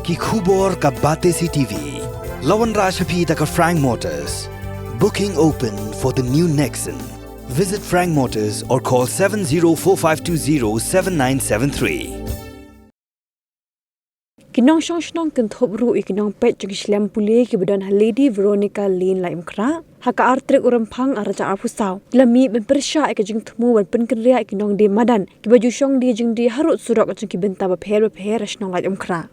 ki khubor ka bate CTV. Lawan Rashapi taka Frank Motors. Booking open for the new Nexon. Visit Frank Motors or call 7045207973. Kinong song kan thobru ikinong pet jeng Islam pule ki badan Lady Veronical lin la imkra haka artrek urampang araja apusau lami Jingpyrshah ek jeng thmu wan Pynkynriah ikinong di Madan ki baju shong di jeng di harut surok jeng ki benta ba pher asnong la imkra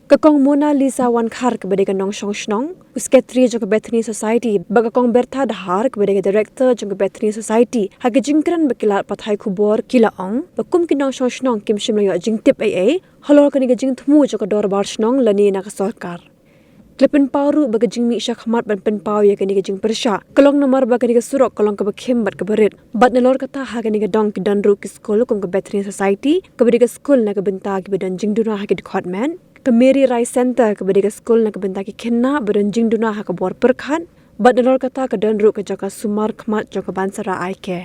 kakong Mona Lisa wan khar ke badega nong song usketri jeng Bethany Society bagakong Bertha dahar ke badega director jeng Bethany Society haka jingkran bakilat pathai khubor kila ong bakum kinong song kim shimlo jeng tip ai halor kani gajing thmu jok dor bar shnong lani na ka sarkar klepin paru bagajing mi shakmat ban pen paw ya kani gajing Jingpyrshah kalong nomor bagani ga surok kalong ka bakhem bat ka barit bat nalor kata ha kani ga dong ki danru ki school kum ka Bethany Society ka badiga school na ka benta ki badan jingduna ha ki department ka Mary Rice Center ka badiga school na ka benta ki khenna badan jingduna ha ka bor perkhan bat nalor kata ka danru ka jaka sumar khmat jok bansara aike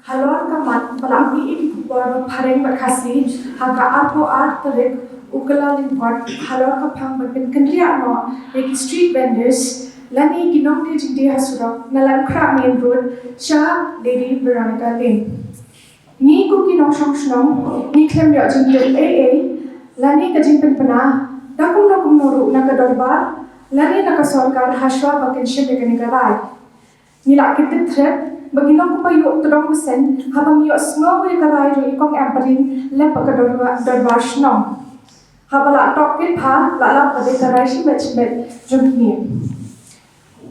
halor ka mat palami ik bor phareng bakhasi haga arpo art tarek ukala limpot halor ka phang ban Pynkynriah no ek street vendors lani ginong de jingde hasurok nalan khra main road sha Lady Veronical lane ni ku kinong song ni khlem ya jingde aa lani ka jingpen pana dakum noru na ka dorbar lani na ka sarkar haswa bakin shebe kani garai ni la kitit threat Baginong ko pa yung tulong kusen habang yung snow yung karay rin ikong emparin lepa ka dorbar shnong. Habala tokit pa lalap pa de karay shibet jungni.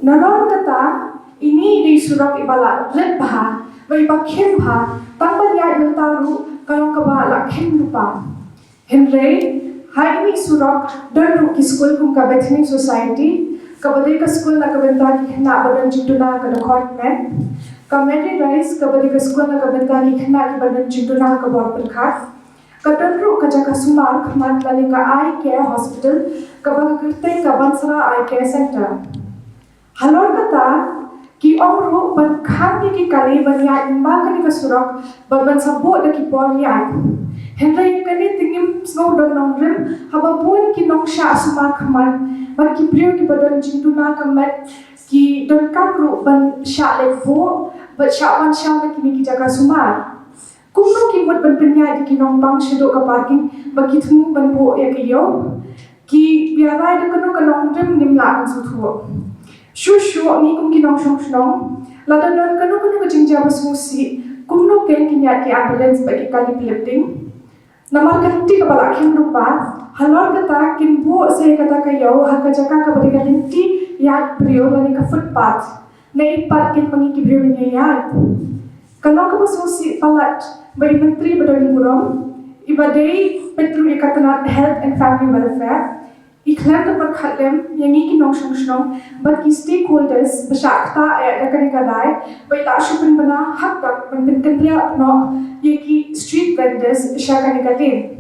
Nalor kata ini di surok ibala red pa may bakhem pa tangbalya ng taru kalong kabala khem lupa. Henry hai ini surok dan ki school kung ka Bethany Society kabade ka school na kabenta ki na badan jingduna ka department Mary Rice kabadi ka school na kabenta ki khna ki badan jingduna ka bor perkhat katanru ka jaka sumar khmat lali ka eye care hospital kabang kirte ka bansara eye care center halor kata ki omru ban khan ki kali banya imba kani ka surok ban sabo da ki pol ya henry kani tingim snow don nongrim haba pun ki nongsha sumar khmat ban ki priyo ki badan jingduna ka mat ki don kamru ban sha le bo but syawan syawna kini ki jaga sumar kumno ki mut ban penya di kinong bang shido ka parking bagi thmu ban bo ya ki yo ki biarai de kanu kanong rim nimla kan su thuo shu ni kum kinong shong ladan don kanu ka jingja basmusi kumno ken kinya ki ambulance bagi kali lifting namar kanti ka bala khem rupa halor kata kin bo se kata ka yo haka jaka ka bari kanti yad priyo lani ka footpath naipat kin pangi brio niya yan. Kalau ka basusi palat by Menteri Badan Murom, ibadai Petru Ikatanat Health and Family Welfare, iklan ka perkhatlem yang kinong song but ki stakeholders besyakta ada kanikalai by la shupin bana hak dak ban Pynkynriah no yeki street vendors syakanikalin.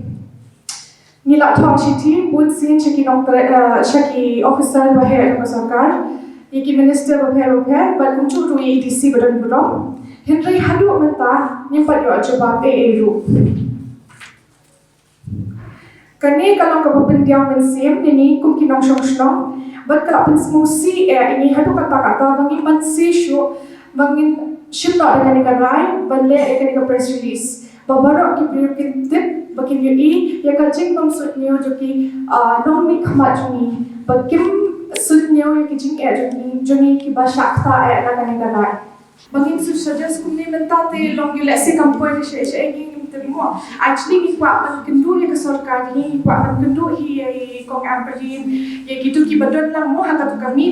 Nila thong shiti bun sin shakinong shaki officer bahe ka sarkar Iki minister repair but kuncu tu EDC badan burung Henry hadu mentah nyimpat yo jawab ru kani kalau ka pendiam mensim ini kum kinong song but kalau pen smusi ini hadu kata bangin pansi shu bangin shimno dengan karai banle ekan press release babaro ki prikin tip bakin yo ya kajing bang sut nyo jo ki nomi khamajuni bakim sut nyo ki jing juni ki bashakta na kanai bangin su suggest kumni mentate long you let's say kampoy she ni terimo actually ni kwa man kendu ya ke sarkar ni kwa man kendu hi kong amperin ye gitu ki badon lang mo haka tu kami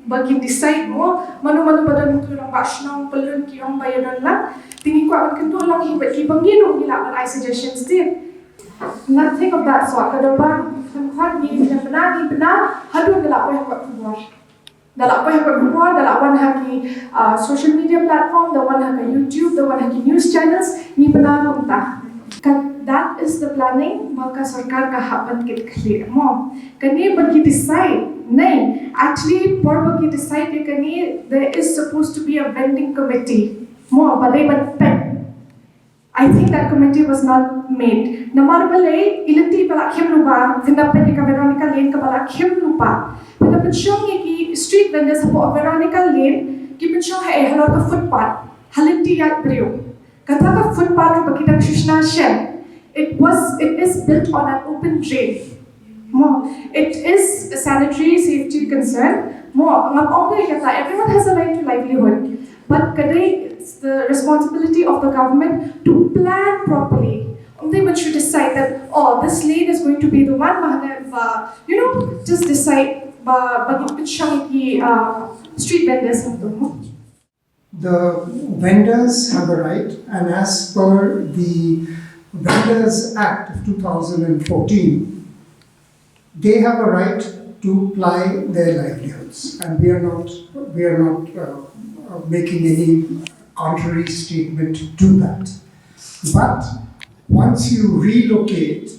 bagin decide mo manu badan tu lang bashnong pelun ki ong bayadon lang tingi kwa man kendu lang hi ki bangin ong gila man I suggestions did nothing of that sort kadaba kan ni bena hadu gila ko hak buat dalam apa yang berbuat dalam wan haki social media platform dalam haki YouTube dalam haki news channels ni benar entah that is the planning maka sarkar ka hapat kit clear mo kani bagi decide nahi actually for bagi decide kani there is supposed to be a vending committee mo balai ban pen I think that committee was not made. Namarbale, ilanti pala kimruba, tindapen ka Veronical Lane ka pala kimruba. Tindapen ki street vendors po Veronical Lane, ki pensyong hai halor ka footpath, halinti yat brio. Kata ka footpath ka kita Krishna Shem. It is built on an open drain. More, it is a sanitary safety concern. More, everyone has a right to livelihood. But today, it's the responsibility of the government to plan properly. Only one should decide that, oh, this lane is going to be the one, just decide, street vendors. The vendors have a right, and as per the Vendors Act of 2014, they have a right to ply their livelihoods, and we are not making any contrary statement to that. But once you relocate,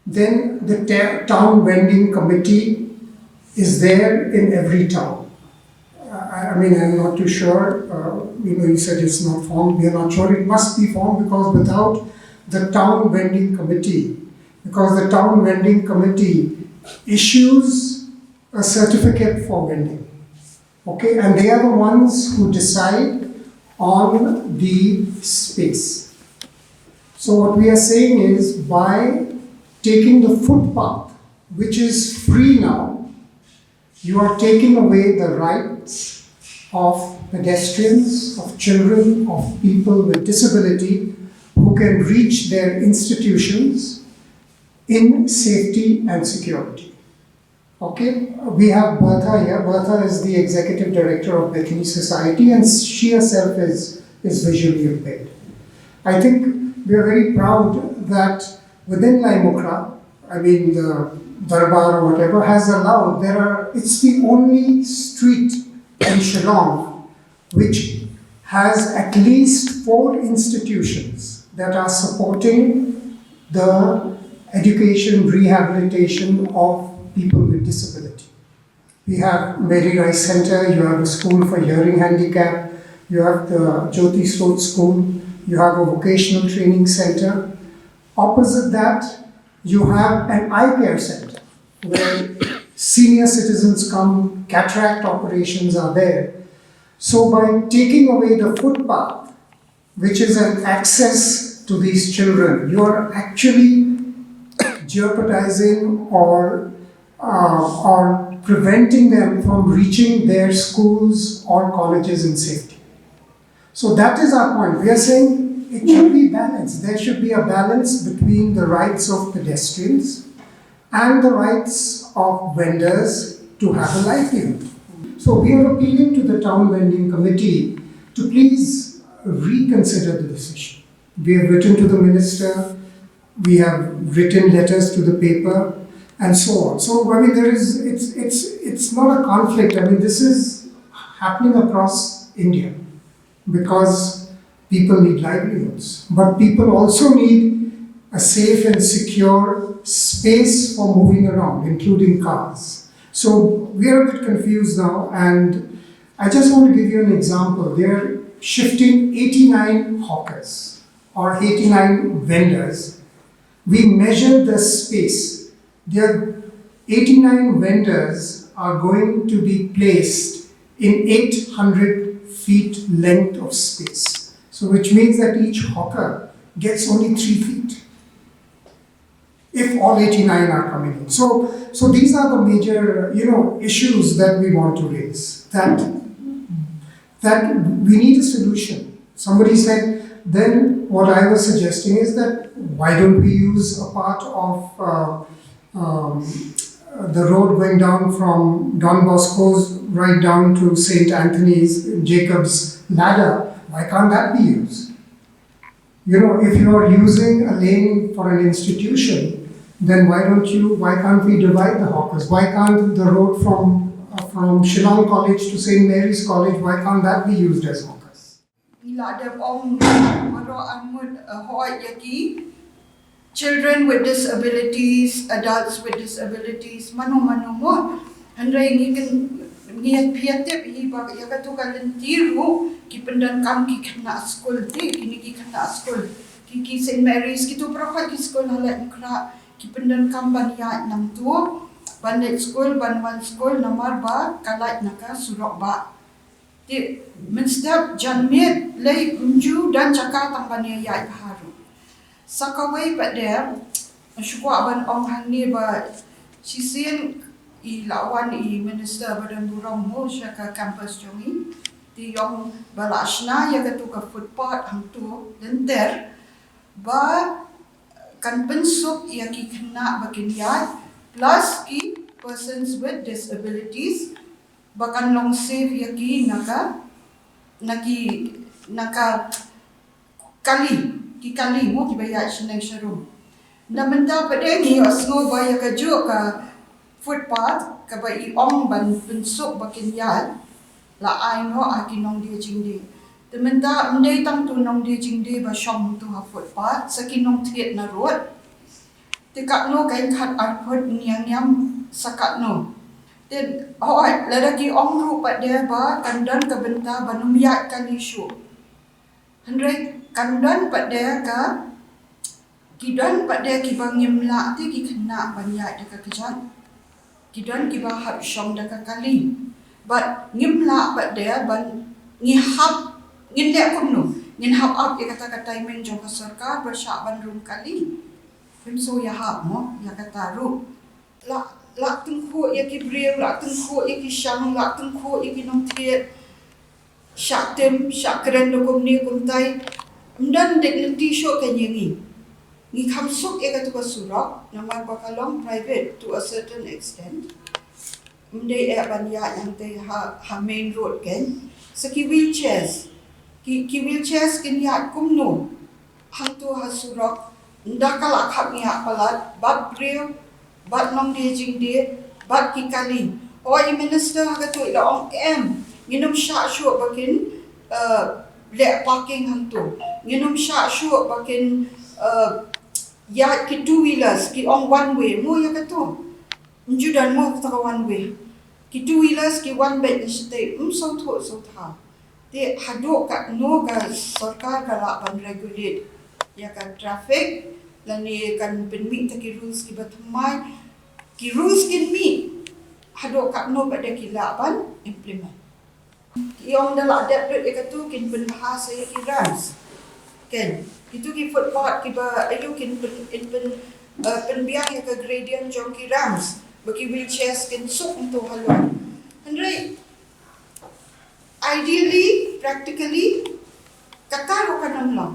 then the town vending committee is there in every town. I mean, I'm not too sure. You said it's not formed. We are not sure. It must be formed, because without the town vending committee, issues a certificate for vending. Okay, and they are the ones who decide on the space. So what we are saying is, by taking the footpath, which is free now, you are taking away the rights of pedestrians, of children, of people with disability who can reach their institutions in safety and security. Okay, we have Bertha here. Bertha is the executive director of Bethany Society, and she herself is visually impaired. I think we are very proud that within Laimukra, I mean the Darbar or whatever, has allowed, it's the only street in Shillong which has at least 4 institutions that are supporting the education, rehabilitation of people with disability. We have Mary Rice Center, you have a school for hearing handicap, you have the Jyoti Sroat School, you have a vocational training center. Opposite that, you have an eye care center where senior citizens come, cataract operations are there. So by taking away the footpath, which is an access to these children, you are actually jeopardizing or preventing them from reaching their schools or colleges in safety. So that is our point. We are saying it should be balanced. There should be a balance between the rights of pedestrians and the rights of vendors to have a livelihood. So we are appealing to the town vending committee to please reconsider the decision. We have written to the minister, we have written letters to the paper, and so on. So I mean, it's not a conflict. I mean, this is happening across India because people need livelihoods, but people also need a safe and secure space for moving around, including cars. So we are a bit confused now, and I just want to give you an example. They're shifting 89 hawkers or 89 vendors. We measured the space. Their 89 vendors are going to be placed in 800 feet length of space. So which means that each hawker gets only 3 feet, if all 89 are coming in. So these are the major, issues that we want to raise, that we need a solution. Somebody said, then what I was suggesting is that why don't we use a part of the road going down from Don Bosco's right down to St. Anthony's, Jacob's Ladder? Why can't that be used? If you are using a lane for an institution, then why can't we divide the hawkers? Why can't the road from Shillong College to St. Mary's College, why can't that be used as hawkers? Children with disabilities, adults with disabilities, mano mo. Andai ngiat piatip hiba yakatukalan tiru ki pendan kam ki kena school ti kini ki kena school. ki St. Mary's ki tu prakhat ki school halat kra ki pendan kamban ya nam tu ban net school ban wan school namar ba kalat naka surok ba ti menstap janmet lei unju dan cakap tamban ya haru sakawai pa der syukwa ban ong hang ni ba sisien I lawan I minister badan burong mo siya ka campus jongi ti yong balashna ya ka tu ka footpath hang tu lenter ba kan pensuk ya ki kena bakin yat plus ki persons with disabilities bakan long save ya ki naka kali mo ki bayat sinang sharum na menta pada ni asno ba ya ka jo ka footpath ka ba iong ban pensuk bakin yat la ai no akinong dia jingde tementa mendai tang tu nong dia jingde ba shom tu ha footpath sakinong thiet na road tikak no kain khat arpot niang nyam sakat no then hoi ladaki ong ru pa dia ba kandan ka benta banum yat kan isu handrai kandan pa dia ka kidan pa dia ki bangimla ti ki kena banyak dekat kejan kidan ki ba hab shom dekat kali but ngimla pa dia ban ngihap nginde kunno nginhap up ya kata timing jong ka sarkar bersyak ban rum kali so ya hab mo ya kata ru la tengku ya ki breu la tengku ya ki shang la tengku ya ki nong thiet syak tem syak keren lokom ni kumtai mdan dignity show kanyengi ni kamsuk ya kata surak namai bakalong private to a certain extent mde banyak yang te ha main road kan saki wheelchairs ki wheelchairs ken ya kumno hang tu ha surak ndakal akhap ni palat bat breu bat long de jing de bat ki kali oi minister ha tu la ong em nginum sha shu bakin le parking hang tu nginum sha shu bakin ya ki two wheelers ki on one way mo ya kato njudan mo ta one way ki two wheelers ki one way stay so tha te hado ka no ga sarkar ka la ban regulate ya kan traffic lani kan penmi ta ki rules ki batmai ki rules kin mi hado ka no ba de ki la ban implement yung dala adapt ya kato kin penbahasa ya ki rams kan itu ki footpath ki ba ayo kin penbiang ya ke gradient jong ki rams bagi wheelchairs kin sok untuk halon andai ideally practically kakaro kanam lang